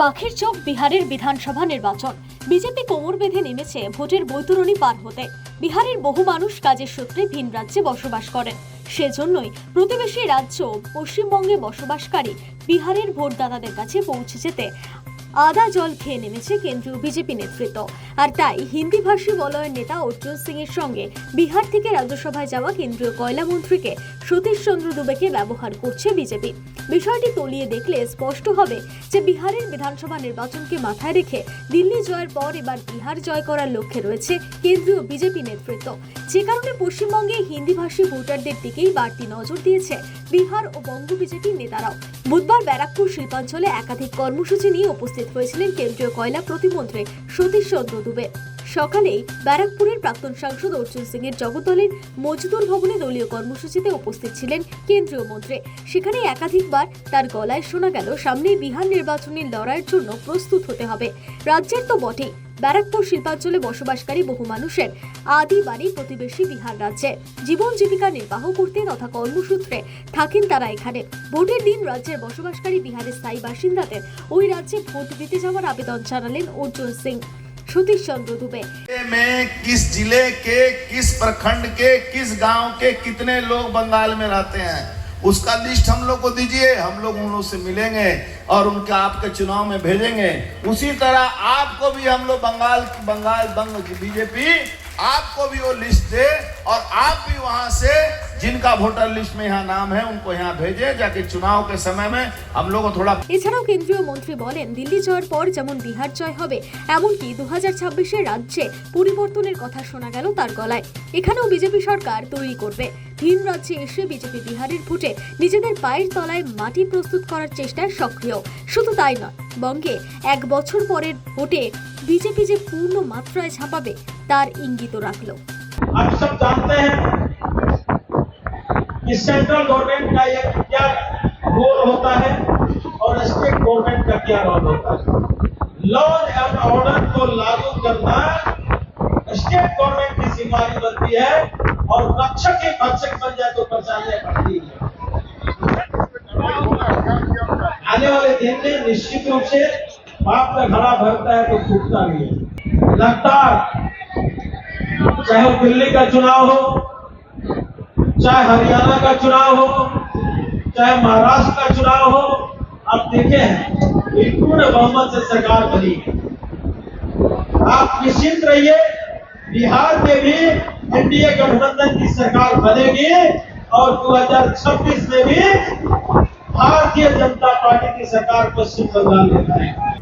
পাখির চোখ বিহারের বিধানসভা নির্বাচন। বিজেপি কোমর বেঁধে নেমেছে ভোটের বৈতরণী পার হতে। বিহারের বহু মানুষ কাজের সূত্রে ভিন রাজ্যে বসবাস করেন। সেজন্যই প্রতিবেশী রাজ্য পশ্চিমবঙ্গে বসবাসকারী বিহারের ভোটদাতাদের কাছে পৌঁছে যেতে আদা জল খেয়ে নেমেছে কেন্দ্রীয় বিজেপি নেতৃত্ব। আর তাই হিন্দিভাষী বলয়ের নেতা অর্জুন সিং এর সঙ্গে বিহার থেকে রাজ্যসভায় যাওয়া কেন্দ্রীয় কয়লা মন্ত্রীকে সতীশ চন্দ্র দুবেকে ব্যবহার করছে বিজেপি। বিষয়টি তলিয়ে দেখলে স্পষ্ট হবে যে বিহারের বিধানসভা নির্বাচনকে মাথায় রেখে দিল্লি জয়ের পর এবার বিহার জয় করার লক্ষ্যে রয়েছে কেন্দ্রীয় বিজেপি নেতৃত্ব। যে কারণে পশ্চিমবঙ্গে হিন্দিভাষী ভোটারদের দিকেই বাড়তি নজর দিয়েছে বিহার ও বঙ্গ বিজেপির নেতারাও। বুধবার ব্যারাকপুর শিল্পাঞ্চলে একাধিক কর্মসূচি নিয়ে উপস্থিত হয়েছিলেন কেন্দ্রীয় কয়লা প্রতিমন্ত্রী সতীশ চন্দ্র দুবে। সকালেই ব্যারাকপুরের প্রাক্তন সাংসদ অর্জুন সিং এর জগদ্দলের মজদুর ভবনে দলীয় কর্মসূচিতে উপস্থিত ছিলেন কেন্দ্রীয় মন্ত্রী। সেখানে একাধিকবার তার গলায় শোনা গেল সামনে বিহার নির্বাচনের লড়াইয়ের জন্য প্রস্তুত হতে হবে। রাজ্যের তো বটেই, ব্যারাকপুর শিল্পাঞ্চলে বসবাসকারী বহু মানুষের আদি বাড়ি প্রতিবেশী বিহার রাজ্যে। জীবন জীবিকা নির্বাহ করতে তথা কর্মসূত্রে থাকেন তারা এখানে। ভোটের দিন রাজ্যের বসবাসকারী বিহারের স্থায়ী বাসিন্দাদের ওই রাজ্যে ভোট দিতে যাওয়ার আবেদন জানালেন অর্জুন সিং। सतीश चंद्र दुबे में किस जिले के, किस प्रखंड के, किस गांव के कितने लोग बंगाल में रहते हैं, उसका लिस्ट हम लोग को दीजिए। हम लोग उन लोग से मिलेंगे और उनके आपके चुनाव में भेजेंगे। उसी तरह आपको भी हम लोग बंग की बीजेपी आपको भी वो लिस्ट दे और आप भी वहां से जिनका वोटर लिस्ट में यहाँ नाम है उनको यहाँ भेजे, जाके चुनाव के समय में हम लोग को थोड़ा। এছাড়াও কেন্দ্রীয় মন্ত্রী বলেন, দিল্লি জয়ের পর যেমন বিহার জয় হবে, এমনকি 2026-এর রাজ্যে পরিবর্তনের কথা শোনা গেল তার গলায়। এখানেও বিজেপি সরকার তৈরি করবে। ভিন রাজ্যে এসে বিজেপি বিহারের ভোটে নিজেদের পায়ের তলায় মাটি প্রস্তুত করার চেষ্টায় সক্রিয়। শুধু তাই নয়, বঙ্গে 1 বছর পরের ভোটে বিজেপি যে পূর্ণ মাত্রায় ঝাঁপাবে তার ইঙ্গিতও রাখলো। आप सब जानते हैं कि सेंट्रल गवर्नमेंट का एक क्या रोल होता है और स्टेट गवर्नमेंट का क्या रोल होता है। लॉ एंड ऑर्डर को लागू करना स्टेट गवर्नमेंट की जिम्मेदारी बनती है और रक्षक ही भक्षक बन जाए तो बचाने पड़ती है। आने वाले दिन में निश्चित रूप से बाप का घड़ा भरता है तो फूटता भी है। लगातार चाहे वो दिल्ली का चुनाव हो, चाहे हरियाणा का चुनाव हो, चाहे महाराष्ट्र का चुनाव हो, आप देखे हैं पूर्ण बहुमत से सरकार बनी है। आप निश्चिंत रहिए, बिहार में भी एनडीए गठबंधन की सरकार बनेगी और 2026 में भी भारतीय जनता पार्टी की सरकार पश्चिम बंगाल में बनेगी।